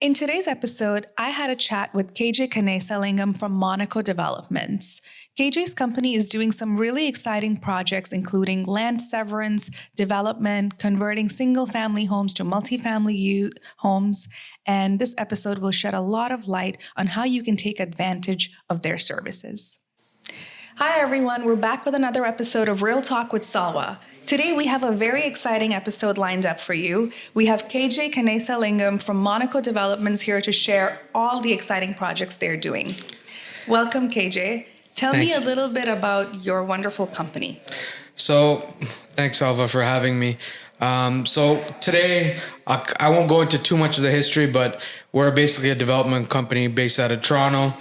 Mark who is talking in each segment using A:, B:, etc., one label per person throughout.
A: In today's episode, I had a chat with KJ Kanesalingam from Monakko Developments. KJ's company is doing some really exciting projects, including land severance, development, converting single-family homes to multifamily homes, and this episode will shed a lot of light on how you can take advantage of their services. Hi everyone, we're back with another episode of Real Talk with Salwa. Today we have a very exciting episode lined up for you. We have KJ Kanesalingam from Monakko Developments here to share all the exciting projects they're doing. Welcome KJ. Tell me a little bit about your wonderful company.
B: So, thanks Salva for having me. So today, I won't go into too much of the history, but we're basically a development company based out of Toronto.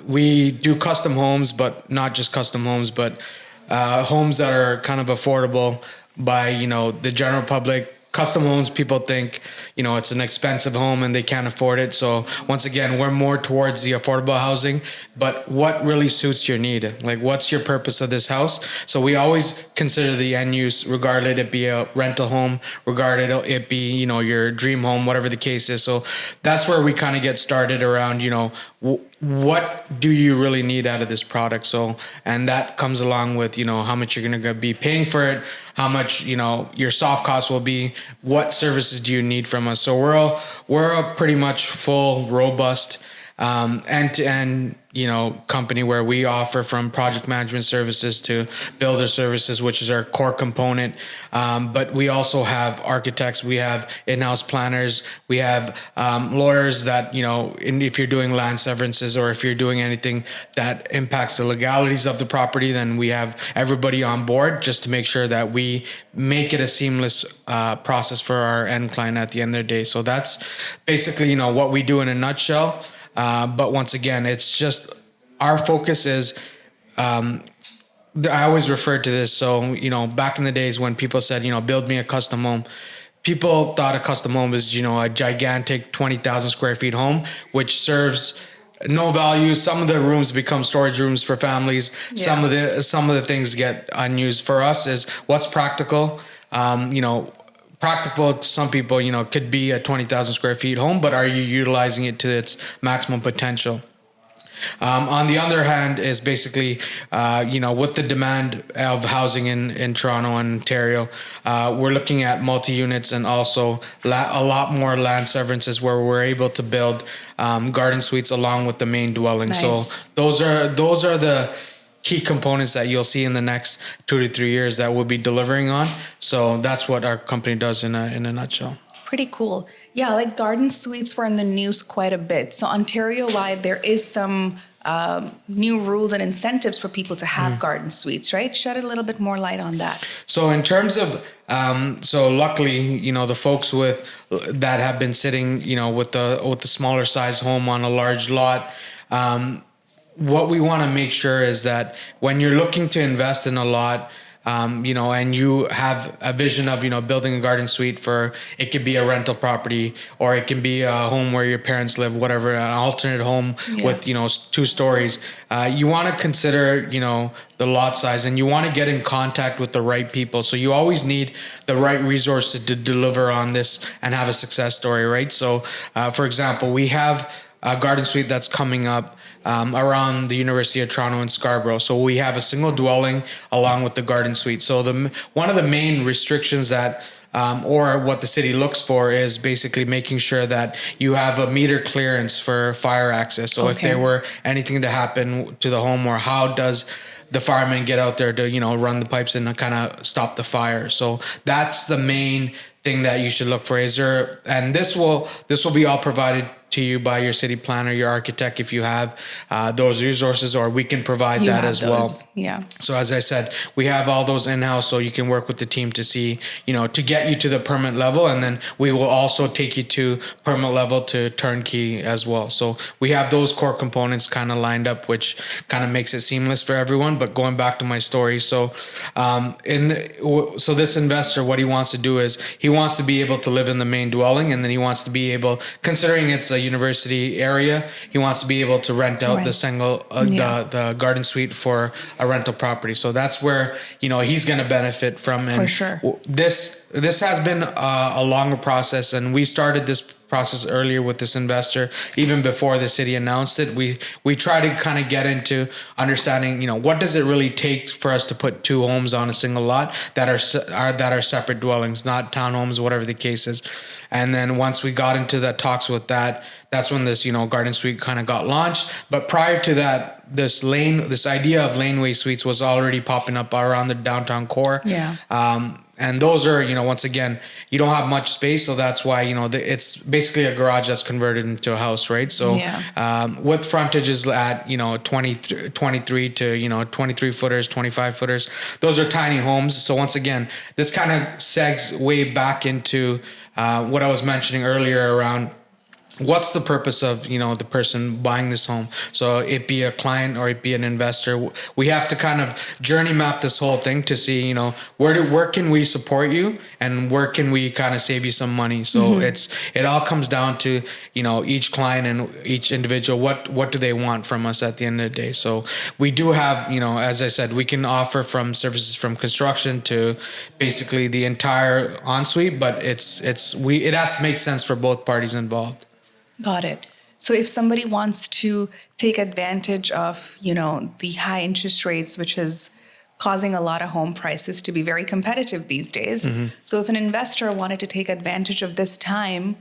B: We do custom homes, but not just custom homes, but homes that are kind of affordable by, the general public. Custom homes, people think, it's an expensive home and they can't afford it. So once again, we're more towards the affordable housing, but what really suits your need? Like, what's your purpose of this house? So we always consider the end use, regardless it be a rental home, regardless it be, your dream home, whatever the case is. So that's where we kind of get started around, what do you really need out of this product? So, and that comes along with, how much you're going to be paying for it, how much, your soft costs will be, what services do you need from us? So we're a pretty much full, robust, end-to-end, company where we offer from project management services to builder services, which is our core component. But we also have architects, we have in-house planners, we have lawyers that, if you're doing land severances or if you're doing anything that impacts the legalities of the property, then we have everybody on board just to make sure that we make it a seamless process for our end client at the end of the day. So that's basically, what we do in a nutshell. But once again, it's just our focus is, I always refer to this. So, back in the days when people said, build me a custom home, people thought a custom home is, a gigantic 20,000 square feet home, which serves no value. Some of the rooms become storage rooms for families. Yeah. Some of the things get unused. For us is what's practical. Practical to some people, could be a 20,000 square feet home, but are you utilizing it to its maximum potential? On the other hand is basically, with the demand of housing in Toronto and Ontario, we're looking at multi-units and also a lot more land severances where we're able to build garden suites along with the main dwelling. Nice. So those are the key components that you'll see in the next 2 to 3 years that we'll be delivering on. So that's what our company does in a nutshell.
A: Pretty cool. Yeah, like garden suites were in the news quite a bit. So Ontario-wide, there is some new rules and incentives for people to have garden suites, right? Shed a little bit more light on that.
B: So in terms of, so luckily, the folks that have been sitting, with the smaller size home on a large lot, what we want to make sure is that when you're looking to invest in a lot, and you have a vision of, building a garden suite it could be a rental property or it can be a home where your parents live, whatever, an alternate home with, 2 stories. You want to consider, the lot size, and you want to get in contact with the right people. So you always need the right resources to deliver on this and have a success story, right? So, for example, we have a garden suite that's coming up around the University of Toronto in Scarborough. So we have a single dwelling along with the garden suite. So one of the main restrictions that or what the city looks for is basically making sure that you have a meter clearance for fire access. So if there were anything to happen to the home, or how does the firemen get out there to, run the pipes and kind of stop the fire. So that's the main thing that you should look for. And this will be all provided to you by your city planner, your architect, if you have those resources, or we can provide that as well.
A: Yeah.
B: So as I said, we have all those in-house, so you can work with the team to see, to get you to the permit level, and then we will also take you to permit level to turnkey as well. So we have those core components kind of lined up, which kind of makes it seamless for everyone. But going back to my story, so so this investor, what he wants to do is he wants to be able to live in the main dwelling, and then he wants to be able, considering it's a university area, he wants to be able to rent out the single the garden suite for a rental property. So that's where he's going to benefit from. And
A: for sure,
B: this this has been a longer process, and we started this process earlier with this investor even before the city announced it. We try to kind of get into understanding, what does it really take for us to put two homes on a single lot that are separate dwellings, not townhomes, whatever the case is. And then once we got into the talks with that, that's when this garden suite kind of got launched. But prior to that, this idea of laneway suites was already popping up around the downtown core.
A: Yeah.
B: And those are, once again, you don't have much space. So that's why, it's basically a garage that's converted into a house, right? So with frontages at, 23 to, 23 footers, 25 footers, those are tiny homes. So once again, this kind of segs way back into what I was mentioning earlier around what's the purpose of, the person buying this home? So it be a client or it be an investor. We have to kind of journey map this whole thing to see, where can we support you and where can we kind of save you some money? So it all comes down to, each client and each individual, what do they want from us at the end of the day? So we do have, as I said, we can offer from services from construction to basically the entire ensuite, but it has to make sense for both parties involved.
A: Got it. So if somebody wants to take advantage of, the high interest rates, which is causing a lot of home prices to be very competitive these days. So if an investor wanted to take advantage of this time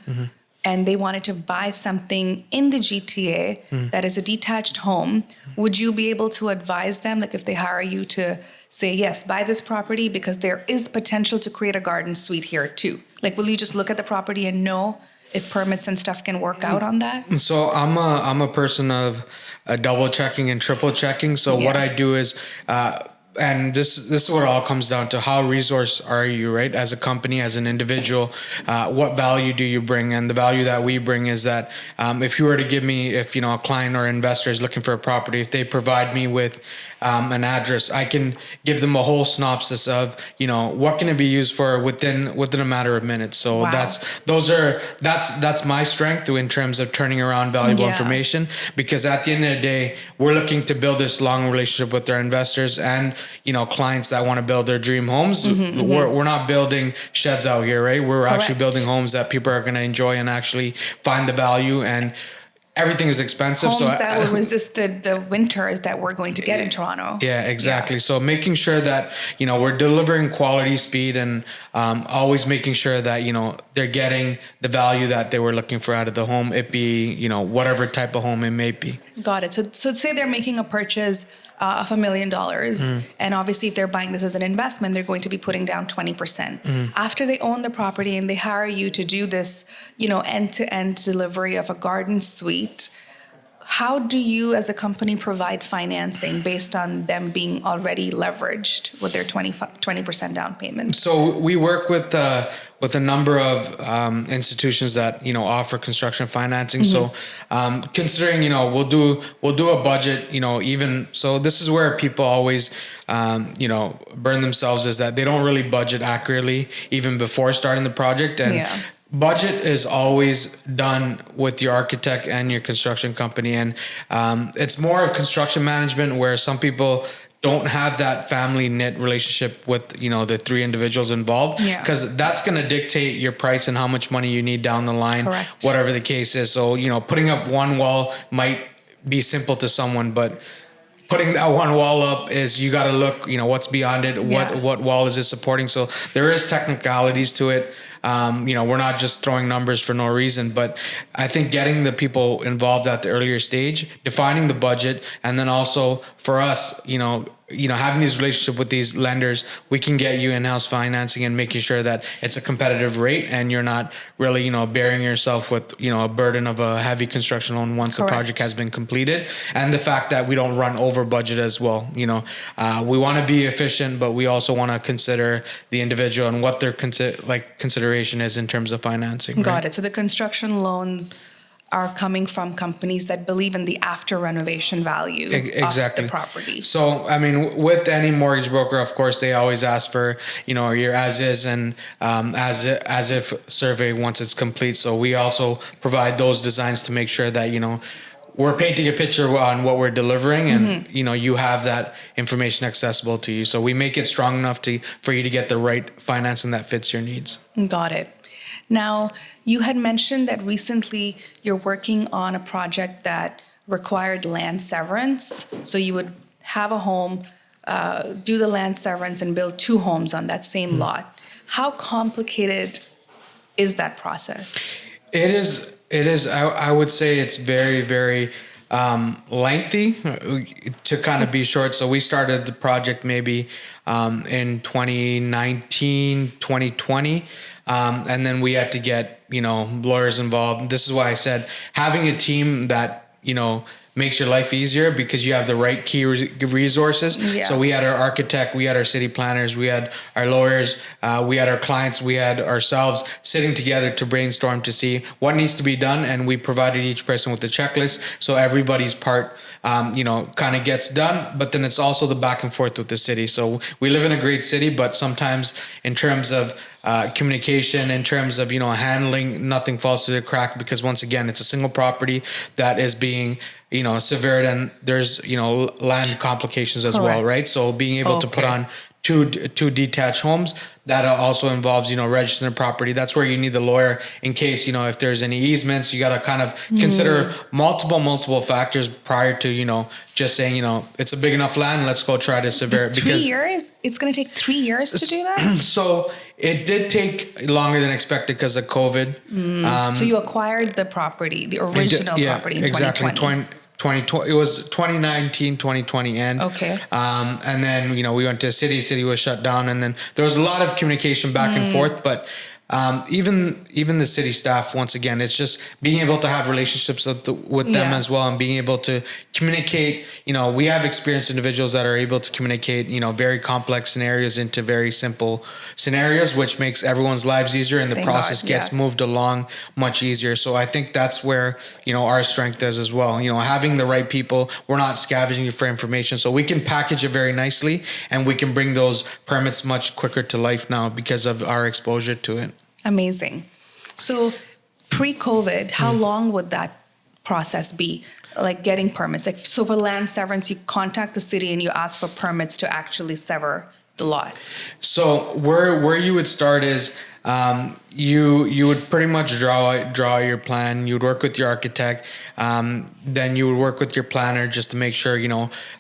A: and they wanted to buy something in the GTA that is a detached home, would you be able to advise them, like if they hire you to say, yes, buy this property because there is potential to create a garden suite here too? Like, will you just look at the property and know if permits and stuff can work out on that?
B: So I'm a person of double checking and triple checking. So what I do is, and this is what it all comes down to: how resource are you, right? As a company, as an individual, what value do you bring? And the value that we bring is that if you were to give me, if a client or investor is looking for a property, if they provide me with an address, I can give them a whole synopsis of what can it be used for within a matter of minutes. So that's my strength in terms of turning around valuable information, because at the end of the day, we're looking to build this long relationship with our investors and clients that want to build their dream homes. We're not building sheds out here, right? We're actually building homes that people are going to enjoy and actually find the value. And everything is expensive.
A: Homes that will resist the winters that we're going to get in Toronto.
B: Yeah, exactly. Yeah. So making sure that, we're delivering quality, speed, and always making sure that, they're getting the value that they were looking for out of the home. It be, whatever type of home it may be.
A: Got it. So say they're making a purchase of $1 million. And obviously, if they're buying this as an investment, they're going to be putting down 20%. After they own the property and they hire you to do this, end-to-end delivery of a garden suite, how do you as a company provide financing based on them being already leveraged with their 20% down payment?
B: So we work with a number of institutions that offer construction financing. So considering we'll do a budget, even so this is where people always burn themselves, is that they don't really budget accurately even before starting the project. And budget is always done with your architect and your construction company. And it's more of construction management, where some people don't have that family knit relationship with, the three individuals involved, because that's going to dictate your price and how much money you need down the line, whatever the case is. So, putting up one wall might be simple to someone, but putting that one wall up is, you got to look, what's beyond it. What wall is it supporting? So there is technicalities to it. We're not just throwing numbers for no reason, but I think getting the people involved at the earlier stage, defining the budget, and then also for us, having these relationships with these lenders, we can get you in-house financing and making sure that it's a competitive rate and you're not really, bearing yourself with, a burden of a heavy construction loan once the project has been completed. And the fact that we don't run over budget as well. We want to be efficient, but we also want to consider the individual and what their consideration is in terms of financing.
A: Got it. So the construction loans are coming from companies that believe in the after renovation value of the property.
B: So, with any mortgage broker, of course, they always ask for, your as is and as if survey once it's complete. So we also provide those designs to make sure that, we're painting a picture on what we're delivering, and you have that information accessible to you. So we make it strong enough for you to get the right financing that fits your needs.
A: Got it. Now, you had mentioned that recently you're working on a project that required land severance. So you would have a home, do the land severance, and build 2 homes on that same lot. How complicated is that process?
B: It is. It is. I would say it's very, very lengthy to kind of be short. So we started the project maybe in 2019, 2020. And then we had to get, lawyers involved. This is why I said having a team that, makes your life easier because you have the right key resources.
A: Yeah.
B: So we had our architect, we had our city planners, we had our lawyers, we had our clients, we had ourselves sitting together to brainstorm to see what needs to be done. And we provided each person with a checklist. So everybody's part, kind of gets done. But then it's also the back and forth with the city. So we live in a great city, but sometimes in terms of communication, in terms of, handling, nothing falls through the crack because once again, it's a single property that is being, severed, and there's, land complications as well, right? So being able to put on two detached homes, that also involves, registering the property. That's where you need the lawyer in case, if there's any easements, you got to kind of consider multiple factors prior to, just saying, it's a big enough land, let's go try to sever it.
A: 3 years? It's going to take 3 years to do that?
B: So it did take longer than expected because of COVID.
A: So you acquired the property, the original property in 2020.
B: 2020, it was 2019, 2020 end.
A: Okay.
B: And then, we went to city was shut down, and then there was a lot of communication back and forth, but even the city staff, once again, it's just being able to have relationships with them as well, and being able to communicate. We have experienced individuals that are able to communicate, very complex scenarios into very simple scenarios, which makes everyone's lives easier, and the process gets moved along much easier. So I think that's where, our strength is as well. Having the right people, we're not scavenging for information. So we can package it very nicely, and we can bring those permits much quicker to life now because of our exposure to it.
A: Amazing. So pre-COVID, how long would that process be? Like getting permits? Like, so for land severance, you contact the city and you ask for permits to actually sever the lot.
B: So where you would start is you would pretty much draw your plan. You would work with your architect. Then you would work with your planner just to make sure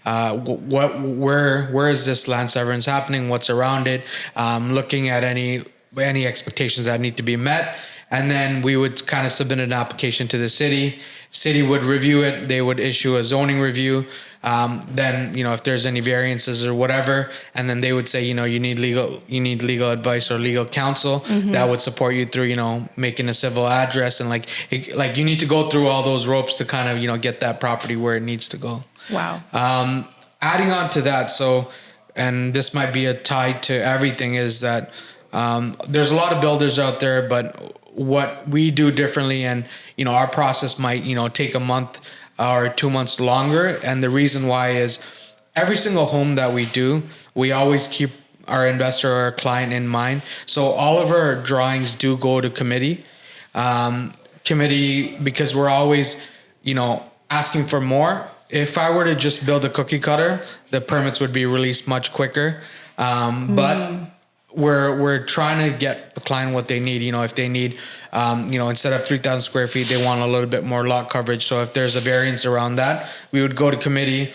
B: where is this land severance happening? What's around it? Looking at any expectations that need to be met. And then we would kind of submit an application to the city. City would review it. They would issue a zoning review. Then, if there's any variances or whatever, and then they would say, you need legal advice or legal counsel that would support you through, making a civil address. And you need to go through all those ropes to kind of, get that property where it needs to go.
A: Wow.
B: Adding on to that. So, and this might be a tie to everything, is that, there's a lot of builders out there, but what we do differently, and our process might take a month or 2 months longer. And the reason why is every single home that we do, we always keep our investor or our client in mind. So all of our drawings do go to committee because we're always asking for more. If I were to just build a cookie cutter, the permits would be released much quicker. But we're trying to get the client what they need. If they need, instead of 3,000 square feet, they want a little bit more lot coverage. So if there's a variance around that, we would go to committee.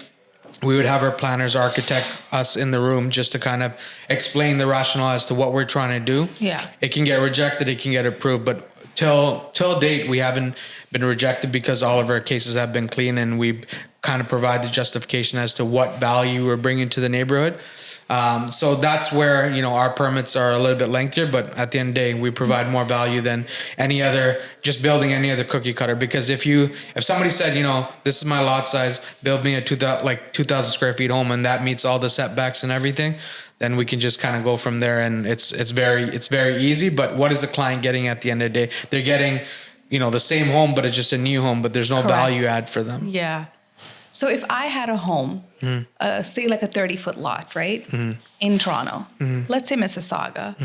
B: We would have our planners, architect, us in the room just to kind of explain the rationale as to what we're trying to do.
A: Yeah.
B: It can get rejected, it can get approved, but till date, we haven't been rejected because all of our cases have been clean, and we kind of provide the justification as to what value we're bringing to the neighborhood. So that's where, our permits are a little bit lengthier, but at the end of the day, we provide more value than just building any other cookie cutter. Because if somebody said, this is my lot size, build me a 2,000 square feet home, and that meets all the setbacks and everything, then we can just kind of go from there. And it's very easy. But what is the client getting at the end of the day? They're getting, the same home, but it's just a new home, but there's no value add for them.
A: Yeah. So if I had a home, say like a 30-foot lot, right, in Toronto, let's say Mississauga,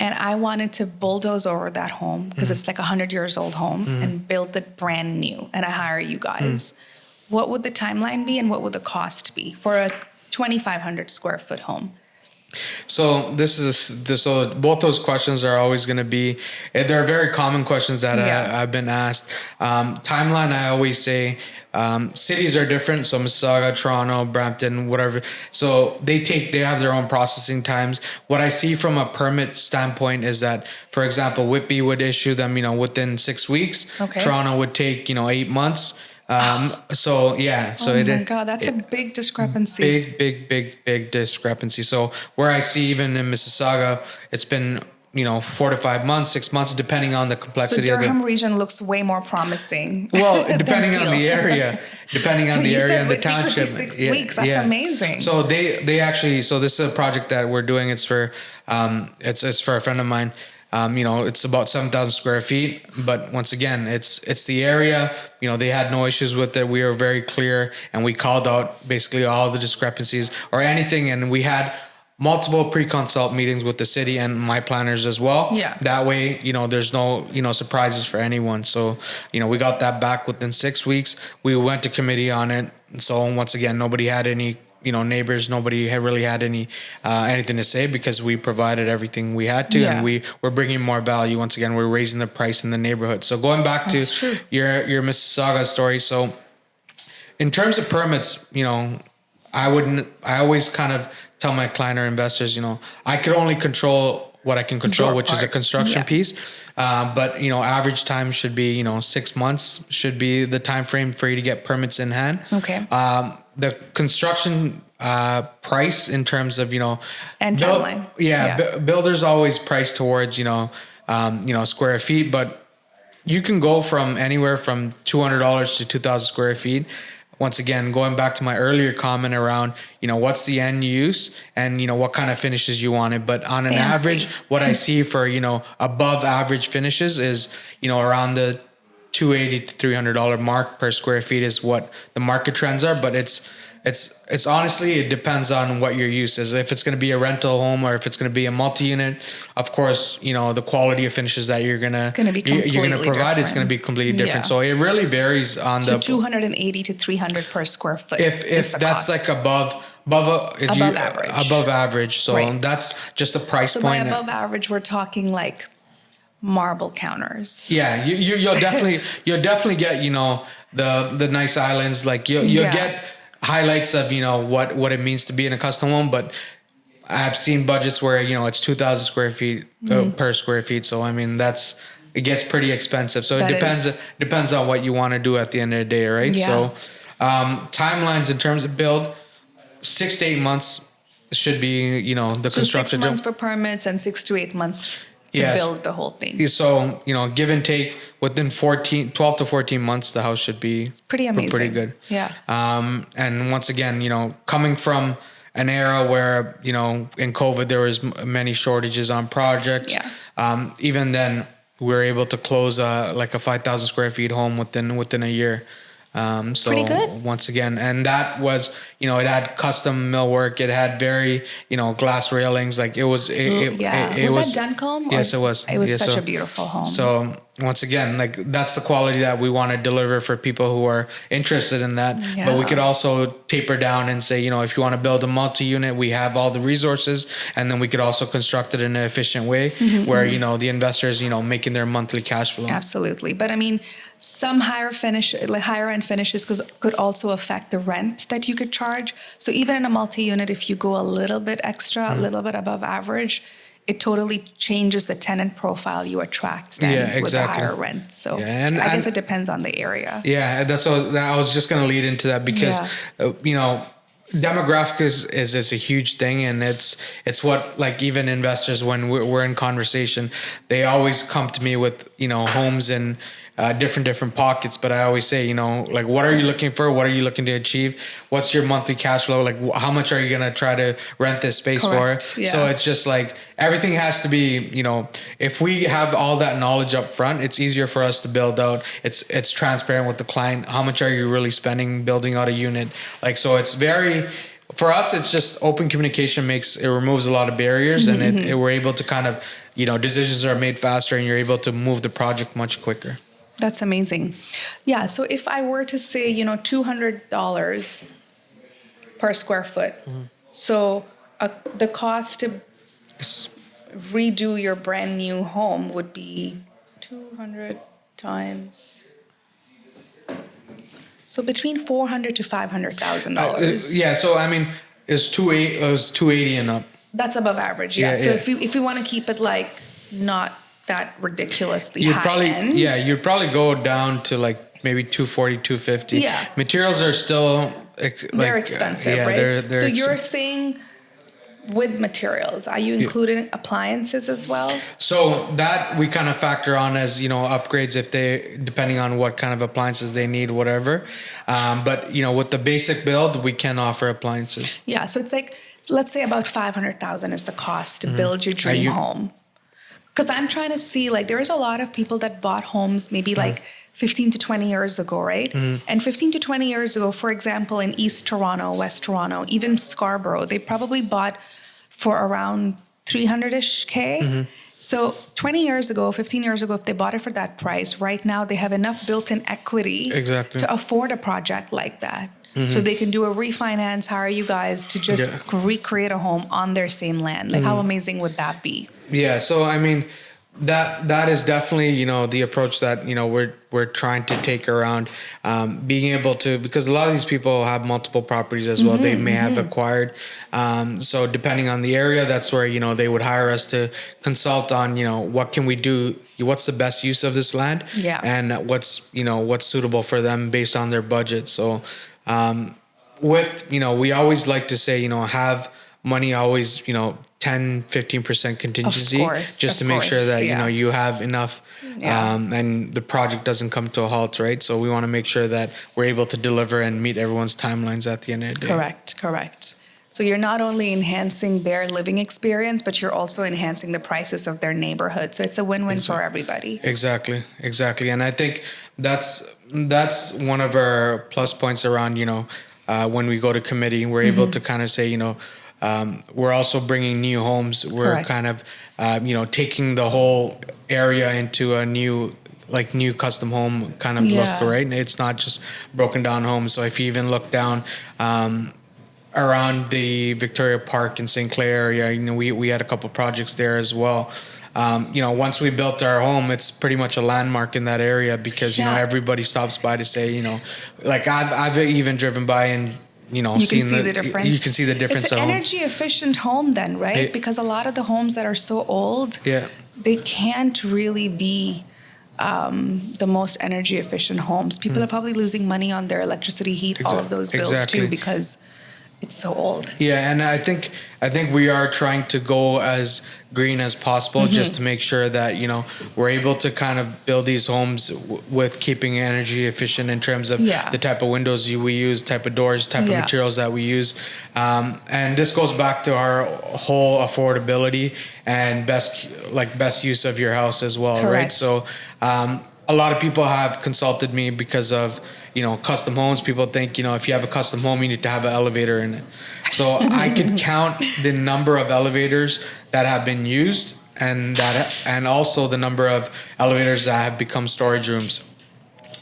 A: and I wanted to bulldoze over that home because it's like 100 years old home and build it brand new, and I hire you guys, what would the timeline be and what would the cost be for a 2,500 square foot home?
B: So so both those questions are always going to be, they're very common questions that I've been asked. Timeline, I always say, cities are different. So Mississauga, Toronto, Brampton, whatever. So they have their own processing times. What I see from a permit standpoint is that, for example, Whitby would issue them, within 6 weeks.
A: Okay.
B: Toronto would take, 8 months. So yeah, so
A: oh my God, that's a big discrepancy.
B: big discrepancy. So where I see even in Mississauga, it's been 4 to 5 months, 6 months, depending on the
A: So
B: complexity
A: Durham region looks way more promising.
B: well, depending on the area, and the township.
A: 6 weeks. That's amazing.
B: So they actually, so this is a project that we're doing. It's for it's for a friend of mine. It's about 7,000 square feet, but once again, it's the area. They had no issues with it. We were very clear, and we called out basically all the discrepancies or anything, and we had multiple pre-consult meetings with the city and my planners as well.
A: Yeah.
B: That way, there's no, surprises for anyone. So, we got that back within 6 weeks. We went to committee on it. So once again, nobody had any, neighbors, nobody had really had any, anything to say because we provided everything we had to, and we were bringing more value. Once again, we're raising the price in the neighborhood. So going back to your Mississauga story. So in terms of permits, I always kind of tell my client or investors, I could only control what I can control, which is a construction piece. But, average time should be, 6 months should be the time frame for you to get permits in hand.
A: Okay.
B: The construction price in terms of,
A: and timeline.
B: Builders always price towards, square feet, but you can go from anywhere from $200 to 2,000 square feet. Once again, going back to my earlier comment around, what's the end use and, what kind of finishes you wanted. But on an average, what I see for, above average finishes is, around the $280 to $300 mark per square feet is what the market trends are. But it's honestly, it depends on what your use is. If it's going to be a rental home or if it's going to be a multi-unit, of course, the quality of finishes that you're going to provide, different. It's going to be completely different. So it really varies on
A: so 280 to 300 per square foot.
B: If that's cost. Like above average. So that's just a price point.
A: By above average, we're talking like marble counters.
B: Yeah, you'll definitely get the nice islands. Like you'll get highlights of what it means to be in a custom home. But I've seen budgets where it's 2,000 square feet per square feet. So I mean it gets pretty expensive. So it depends on what you want to do at the end of the day, right? Yeah. So timelines in terms of build, 6 to 8 months should be the construction.
A: 6 months for permits and 6 to 8 months to build the whole thing.
B: So, give and take within 12 to 14 months, the house should be
A: pretty amazing.
B: Pretty good.
A: Yeah.
B: And once again, coming from an era where, in COVID, there was many shortages on projects. Yeah. Even then we were able to close like a 5,000 square feet home within a year. So
A: pretty good.
B: Once again, and that was, it had custom millwork. It had very, glass railings. Like it was, it
A: was that Duncombe?
B: Yes, it was.
A: It was such a beautiful home.
B: So once again, like that's the quality that we want to deliver for people who are interested in that. Yeah. But we could also taper down and say, if you want to build a multi-unit, we have all the resources, and then we could also construct it in an efficient way where, the investors, making their monthly cash flow.
A: Absolutely. But I mean, some higher end finishes could also affect the rent that you could charge. So even in a multi-unit, if you go a little bit extra, a little bit above average, it totally changes the tenant profile you attract then with the higher rent. So I guess it depends on the area.
B: Yeah, that's what I was just going to lead into that because, demographic is a huge thing, and it's what, like, even investors, when we're in conversation, they always come to me with homes in different pockets. But I always say, like, what are you looking for? What are you looking to achieve? What's your monthly cash flow? Like, how much are you going to try to rent this space for? Yeah. So it's just like everything has to be, if we have all that knowledge up front, it's easier for us to build out. It's transparent with the client. How much are you really spending building out a unit? Like, so it's very, for us, it's just open communication it removes a lot of barriers, and we're able to kind of, decisions are made faster, and you're able to move the project much quicker.
A: That's amazing. Yeah. So if I were to say, $200 per square foot, so the cost to redo your brand new home would be 200 times. So between $400,000 to $500,000.
B: Yeah. So I mean, it's 280 and up.
A: That's above average. Yeah. So if you want to keep it like not that ridiculously high end.
B: Yeah, you'd probably go down to like maybe 240, 250.
A: Yeah.
B: Materials are still
A: they're expensive, right? So you're saying with materials, are you including appliances as well?
B: So that we kind of factor on as, upgrades depending on what kind of appliances they need, whatever. But, with the basic build, we can offer appliances.
A: Yeah. So it's like, let's say about $500,000 is the cost to build your dream home. Because I'm trying to see, like, there is a lot of people that bought homes maybe like 15 to 20 years ago, right? And 15 to 20 years ago, for example, in East Toronto, West Toronto, even Scarborough, they probably bought for around 300-ish K. So 20 years ago, 15 years ago, if they bought it for that price, right now they have enough built-in equity to afford a project like that. So they can do a refinance, hire you guys to just recreate a home on their same land. Like, how amazing would that be?
B: Yeah. So, I mean, that is definitely, the approach that, we're trying to take around, being able to, because a lot of these people have multiple properties as well. They may have acquired. So depending on the area, that's where, they would hire us to consult on, what can we do? What's the best use of this land?
A: Yeah.
B: And what's suitable for them based on their budget. So, we always like to say, have money always, 10-15% contingency, just to make sure that you have enough, and the project doesn't come to a halt, right? So we want to make sure that we're able to deliver and meet everyone's timelines at the end of the day.
A: Correct. So you're not only enhancing their living experience, but you're also enhancing the prices of their neighborhood. So it's a win-win for everybody.
B: Exactly. And I think that's one of our plus points around, when we go to committee, we're able to kind of say, we're also bringing new homes. We're kind of, taking the whole area into a new custom home kind of look, right? And it's not just broken down homes. So if you even look down around the Victoria Park in St. Clair area, we had a couple projects there as well. Once we built our home, it's pretty much a landmark in that area because, everybody stops by to say, like I've even driven by and, you can see the difference. You can see the difference.
A: It's an energy efficient home then, right? Because a lot of the homes that are so old, they can't really be the most energy efficient homes. People are probably losing money on their electricity, heat, all of those bills too, because it's so old.
B: Yeah, and I think we are trying to go as green as possible, just to make sure that we're able to kind of build these homes with keeping energy efficient in terms of the type of windows we use, type of doors, type of materials that we use, and this goes back to our whole affordability and best use of your house as well, right? So a lot of people have consulted me because of custom homes. People think, if you have a custom home, you need to have an elevator in it. So I can count the number of elevators that have been used and also the number of elevators that have become storage rooms.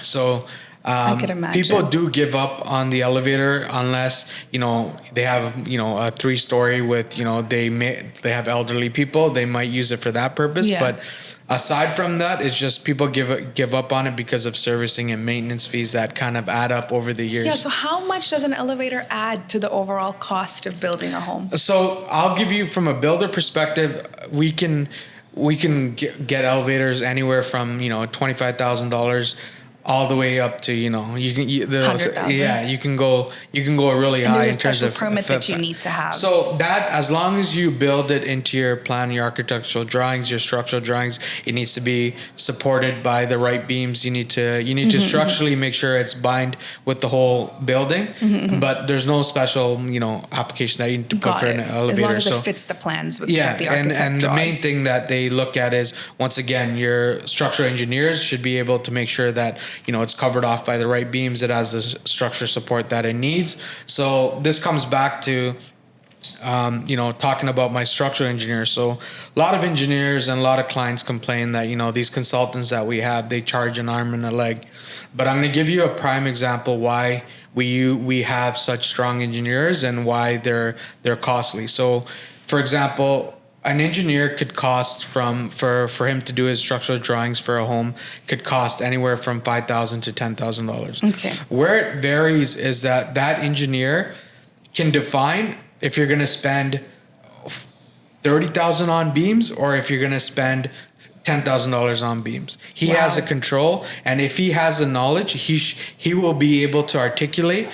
B: So
A: I could imagine.
B: People do give up on the elevator unless, they have, a 3-story with, they have elderly people. They might use it for that purpose. But aside from that, it's just people give up on it because of servicing and maintenance fees that kind of add up over the years.
A: Yeah. So how much does an elevator add to the overall cost of building a home?
B: So I'll give you, from a builder perspective, we can get elevators anywhere from, $25,000 all the way up to, you can go really high in terms of
A: permit that you need to have.
B: So that, as long as you build it into your plan, your architectural drawings, your structural drawings, it needs to be supported by the right beams. You need to structurally make sure it's bind with the whole building, but there's no special, application that you need to put for an elevator.
A: As long as it fits the plans with the architect
B: and
A: draws.
B: The main thing that they look at is, once again, your structural engineers should be able to make sure that it's covered off by the right beams. It has the structure support that it needs. So this comes back to talking about my structural engineer. So a lot of engineers and a lot of clients complain that, these consultants that we have, they charge an arm and a leg. But I'm going to give you a prime example why we have such strong engineers and why they're costly. So, for example, an engineer could cost for him to do his structural drawings for a home could cost anywhere from $5,000 to $10,000.
A: Okay.
B: Where it varies is that engineer can define if you're going to spend $30,000 on beams or if you're going to spend $10,000 on beams. He has a control, and if he has the knowledge, he will be able to articulate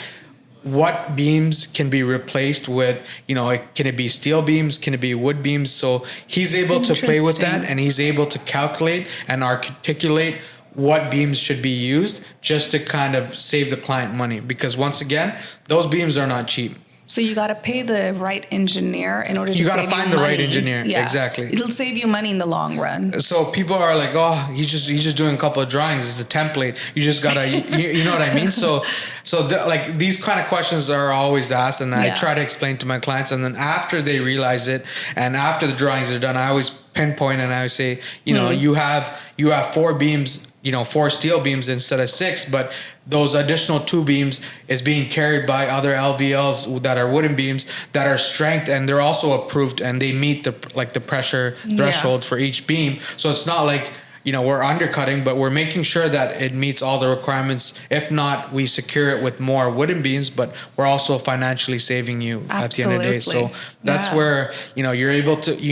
B: what beams can be replaced with. Can it be steel beams? Can it be wood beams? So he's able to play with that, and he's able to calculate and articulate what beams should be used just to kind of save the client money. Because once again, those beams are not cheap.
A: So you got to pay the right engineer in order to save you money. You got to find
B: the right engineer. Yeah. Exactly.
A: It'll save you money in the long run.
B: So people are like, oh, he's just doing a couple of drawings. It's a template. You just got to, you know what I mean? So these kind of questions are always asked, and I try to explain to my clients. And then after they realize it, and after the drawings are done, I always pinpoint and I would say, you have 4 beams, 4 steel beams instead of 6, but those additional 2 beams is being carried by other LVLs that are wooden beams that are strength, and they're also approved, and they meet the pressure threshold for each beam. So it's not like, we're undercutting, but we're making sure that it meets all the requirements. If not, we secure it with more wooden beams, but we're also financially saving you at the end of the day. So that's where, you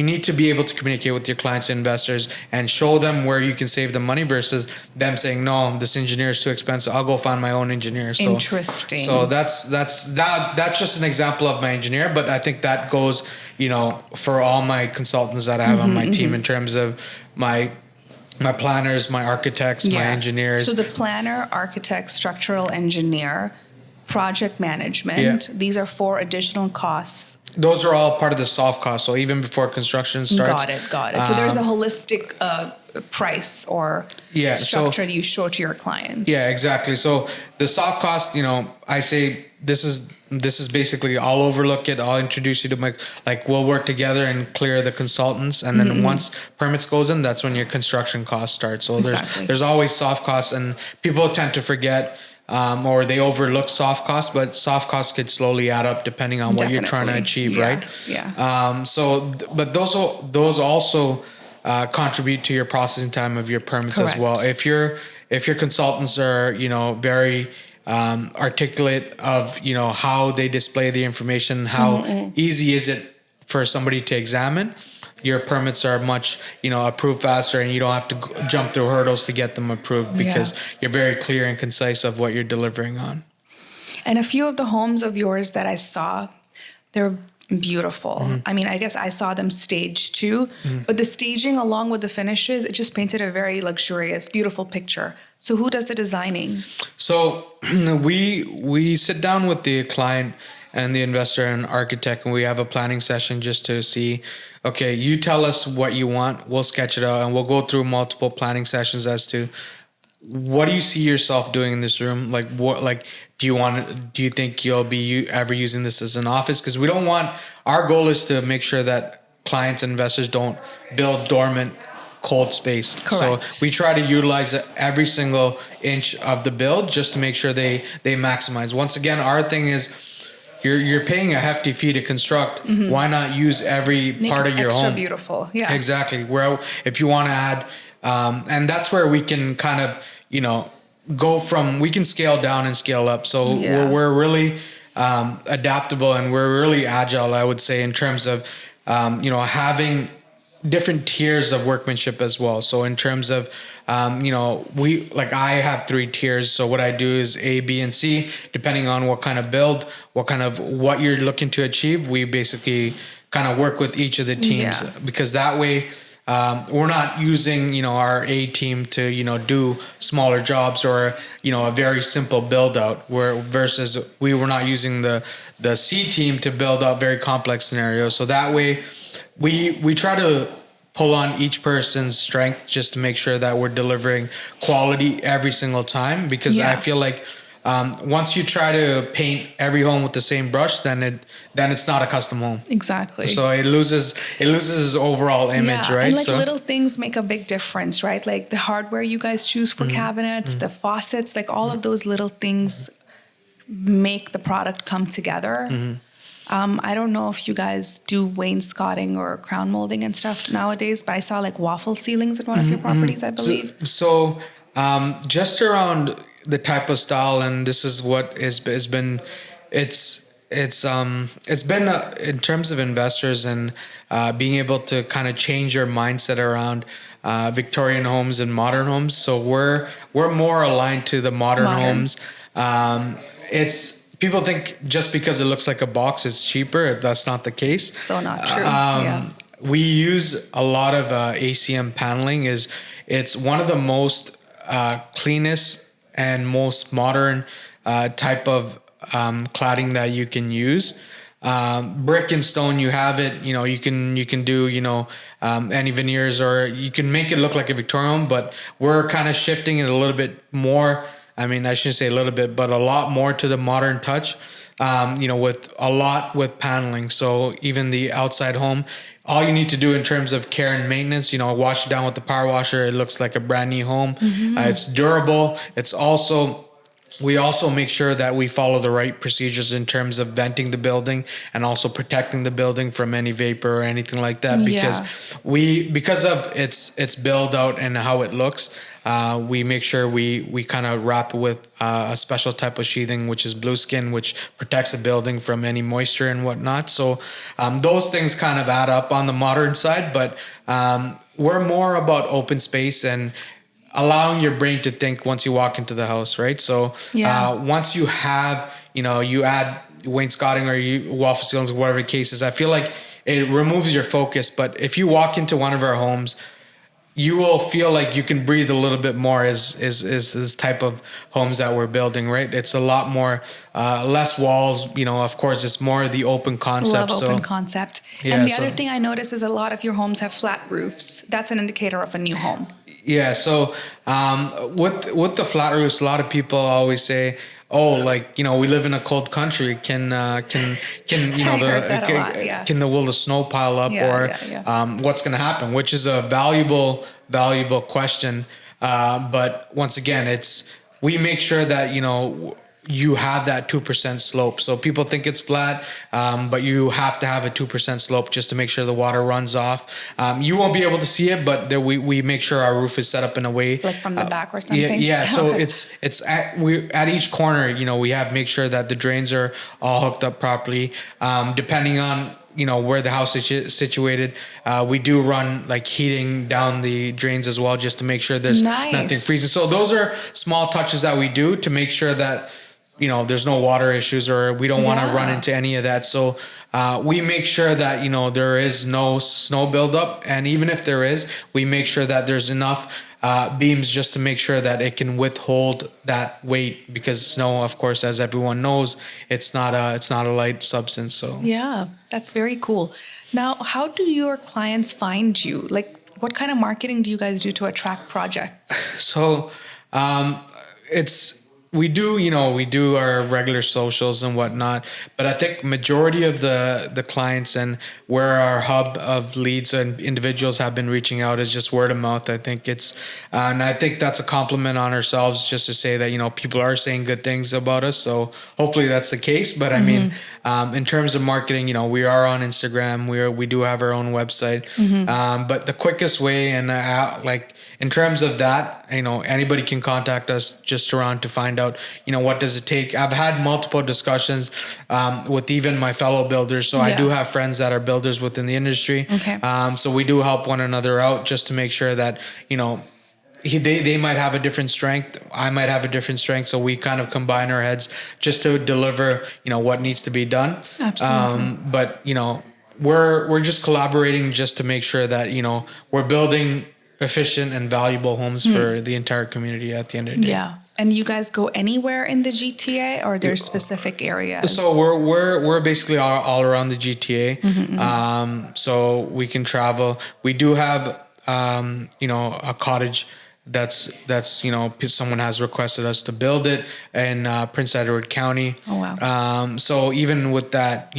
B: need to be able to communicate with your clients and investors and show them where you can save them money versus them saying, no, this engineer is too expensive. I'll go find my own engineer. So,
A: interesting.
B: So that's just an example of my engineer, but I think that goes, for all my consultants that I have on my team in terms of my planners, my architects, my engineers.
A: So the planner, architect, structural engineer, project management, these are 4 additional costs.
B: Those are all part of the soft cost. So even before construction starts.
A: Got it. So there's a holistic price or structure that you show to your clients.
B: Yeah, exactly. So the soft cost, I say this is basically, I'll overlook it. I'll introduce you to we'll work together and clear the consultants. And then once permits goes in, that's when your construction costs start. So there's always soft costs, and people tend to forget or they overlook soft costs, but soft costs could slowly add up depending on what you're trying to achieve, right?
A: Yeah.
B: But those also contribute to your processing time of your permits as well. If your consultants are, very articulate of, how they display the information, how easy is it for somebody to examine, your permits are much, approved faster, and you don't have to jump through hurdles to get them approved because you're very clear and concise of what you're delivering on.
A: And a few of the homes of yours that I saw, they're beautiful. I mean, I guess I saw them staged too, but the staging along with the finishes, it just painted a very luxurious, beautiful picture. So who does the designing? So
B: we sit down with the client and the investor and architect, and we have a planning session just to see, okay, you tell us what you want, we'll sketch it out, and we'll go through multiple planning sessions as to what do you see yourself doing in this room? Do you think you'll be ever using this as an office? Because we don't want, our goal is to make sure that clients and investors don't build dormant, cold space.
A: Correct.
B: So we try to utilize every single inch of the build just to make sure they maximize. Once again, our thing is, you're paying a hefty fee to construct. Why not use every part of your home?
A: Extra beautiful. Yeah.
B: Exactly. Where if you want to add, and that's where we can kind of, we can scale down and scale up. So we're really adaptable, and we're really agile, I would say, in terms of, having different tiers of workmanship as well. So in terms of, I have 3 tiers. So what I do is A, B, and C, depending on what kind of build, what you're looking to achieve. We basically kind of work with each of the teams because that way, we're not using, our A team to, do smaller jobs or, a very simple build out versus we were not using the C team to build out very complex scenarios. So that way we try to pull on each person's strength just to make sure that we're delivering quality every single time. Because I feel like once you try to paint every home with the same brush, then it's not a custom home.
A: Exactly.
B: So it loses its overall image, right?
A: And like little things make a big difference, right? Like the hardware you guys choose for cabinets, the faucets, like all of those little things make the product come together. I don't know if you guys do wainscoting or crown molding and stuff nowadays, but I saw like waffle ceilings in one of your properties, I believe.
B: So just around the type of style, and this is what has been, it's been in terms of investors and being able to kind of change your mindset around Victorian homes and modern homes. So we're more aligned to the modern homes. It's people think just because it looks like a box, it's cheaper. That's not the case.
A: So not true.
B: We use a lot of ACM paneling. It's one of the most cleanest and most modern type of cladding that you can use. Brick and stone, you have it. You can do any veneers, or you can make it look like a Victorian home. But we're kind of shifting it a little bit more. I mean, I shouldn't say a little bit, but a lot more to the modern touch, with paneling. So even the outside home, all you need to do in terms of care and maintenance, wash it down with the power washer. It looks like a brand new home. It's durable. We also make sure that we follow the right procedures in terms of venting the building and also protecting the building from any vapor or anything like that. Because of its build out and how it looks, we make sure we kind of wrap it with a special type of sheathing, which is blue skin, which protects the building from any moisture and whatnot. So those things kind of add up on the modern side, but we're more about open space and allowing your brain to think once you walk into the house, right? So once you have, you add wainscoting or you waffle ceilings, whatever the case is, I feel like it removes your focus. But if you walk into one of our homes, you will feel like you can breathe a little bit more is this type of homes that we're building, right? It's a lot more, less walls, of course, it's more the open concept.
A: Love open concept.
B: Yeah,
A: and the other thing I noticed is a lot of your homes have flat roofs. That's an indicator of a new home.
B: Yeah. So with the flat roofs, a lot of people always say, "Oh, we live in a cold country. Can will the snow pile up what's going to happen?" Which is a valuable question. But once again, we make sure that you have that 2% slope. So people think it's flat, but you have to have a 2% slope just to make sure the water runs off. You won't be able to see it, but we make sure our roof is set up in a way
A: like from the back or something.
B: Yeah. So it's at each corner. We make sure that the drains are all hooked up properly. Depending on where the house is situated, we do run heating down the drains as well, just to make sure there's nothing freezing. So those are small touches that we do to make sure that there's no water issues, or we don't want to run into any of that. So we make sure that there is no snow buildup, and even if there is, we make sure that there's enough beams just to make sure that it can withhold that weight, because snow, of course, as everyone knows, it's not a light substance. So
A: yeah, that's very cool. Now, how do your clients find you? Like, what kind of marketing do you guys do to attract projects?
B: So we do our regular socials and whatnot, but I think majority of the clients and where our hub of leads and individuals have been reaching out is just word of mouth. I think and I think that's a compliment on ourselves, just to say that, people are saying good things about us. So hopefully that's the case. But I mean, in terms of marketing, we are on Instagram. We do have our own website. But the quickest way, and in terms of that, anybody can contact us just around to find out, what does it take. I've had multiple discussions with even my fellow builders. So I do have friends that are builders within the industry.
A: Okay.
B: So we do help one another out just to make sure that, they might have a different strength. I might have a different strength. So we kind of combine our heads just to deliver, what needs to be done.
A: Absolutely.
B: But, we're just collaborating just to make sure that, we're building efficient and valuable homes for the entire community at the end of the day.
A: Yeah. And you guys go anywhere in the GTA, or there's specific areas?
B: So we're basically all around the GTA. So we can travel. We do have a cottage that's someone has requested us to build it in Prince Edward County.
A: Oh, wow.
B: So even with that,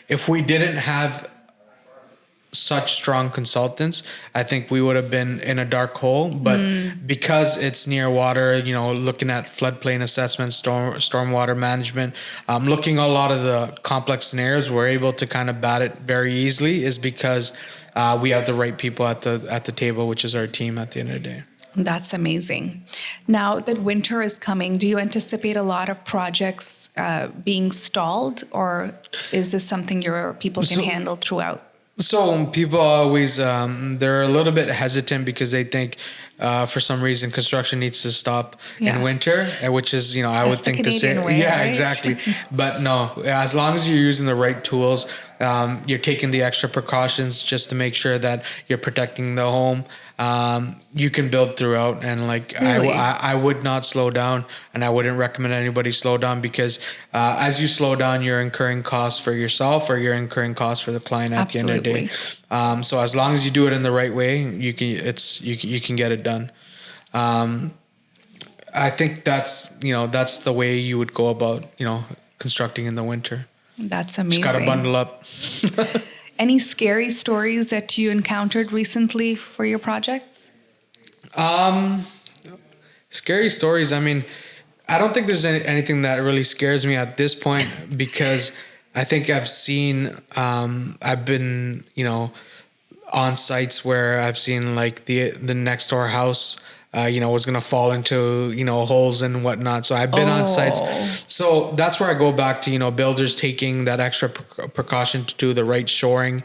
B: if we didn't have such strong consultants, I think we would have been in a dark hole. But because it's near water, looking at floodplain assessment, stormwater management, looking at a lot of the complex scenarios, we're able to kind of bat it very easily, is because we have the right people at the table, which is our team at the end of the day.
A: That's amazing. Now that winter is coming, do you anticipate a lot of projects being stalled, or is this something your people can handle throughout?
B: So people always, they're a little bit hesitant because they think for some reason construction needs to stop in winter, which is, I would think the same. Yeah,
A: right?
B: exactly. But no, as long as you're using the right tools, you're taking the extra precautions just to make sure that you're protecting the home. You can build throughout, and
A: Really?
B: I would not slow down, and I wouldn't recommend anybody slow down, because as you slow down, you're incurring costs for yourself, or you're incurring costs for the client at the end of the day. So as long as you do it in the right way, you can get it done. I think that's the way you would go about constructing in the winter.
A: That's amazing.
B: Just gotta bundle up.
A: Any scary stories that you encountered recently for your projects?
B: Scary stories. I mean, I don't think there's anything that really scares me at this point, because I think I've been, on sites where I've seen the next door house, was going to fall into, holes and whatnot. So I've been on sites. So that's where I go back to, builders taking that extra precaution to do the right shoring,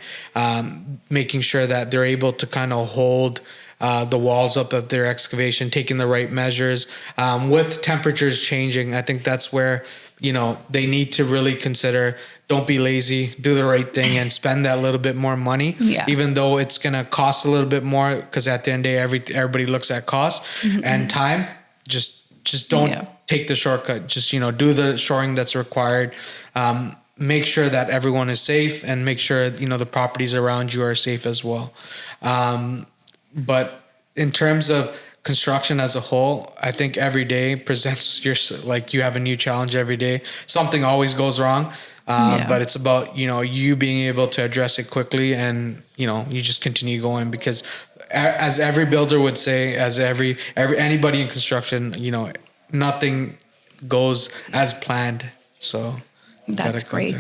B: making sure that they're able to kind of hold the walls up of their excavation, taking the right measures. With temperatures changing, I think that's where, they need to really consider, don't be lazy, do the right thing, and spend that little bit more money, even though it's going to cost a little bit more, because at the end of the day, everybody looks at cost and time. Just don't take the shortcut. Just, do the shoring that's required. Make sure that everyone is safe, and make sure, the properties around you are safe as well. But in terms of construction as a whole, I think every day presents you have a new challenge every day. Something always goes wrong, but it's about, you being able to address it quickly, and, you just continue going, because as every builder would say, as anybody in construction, nothing goes as planned. So
A: that's great.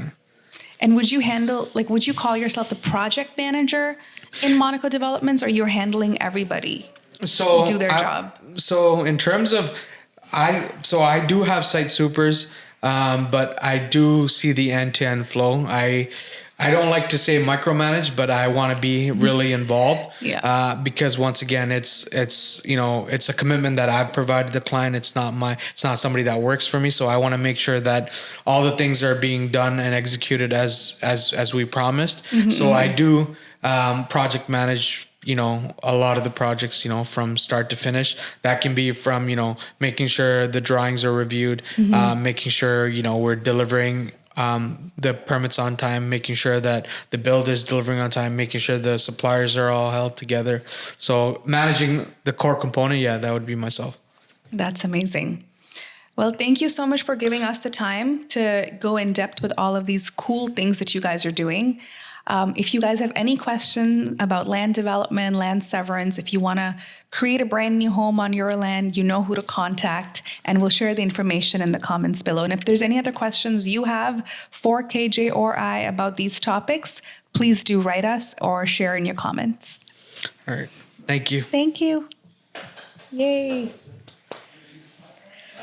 A: And would you call yourself the project manager in Monakko Developments, or you're handling everybody do their job?
B: So in terms of, I do have site supers, but I do see the end-to-end flow. I don't like to say micromanage, but I want to be really involved. Because once again, it's a commitment that I've provided the client. It's not somebody that works for me. So I want to make sure that all the things are being done and executed as we promised. So I do project manage, a lot of the projects, from start to finish. That can be from, making sure the drawings are reviewed, making sure, we're delivering the permits on time, making sure that the builder is delivering on time, making sure the suppliers are all held together. So managing the core component, that would be myself.
A: That's amazing. Well, thank you so much for giving us the time to go in depth with all of these cool things that you guys are doing. If you guys have any questions about land development, land severance, if you want to create a brand new home on your land, you know who to contact, and we'll share the information in the comments below. And if there's any other questions you have for KJ or I about these topics, please do write us or share in your comments.
B: All right. Thank you.
A: Thank you. Yay.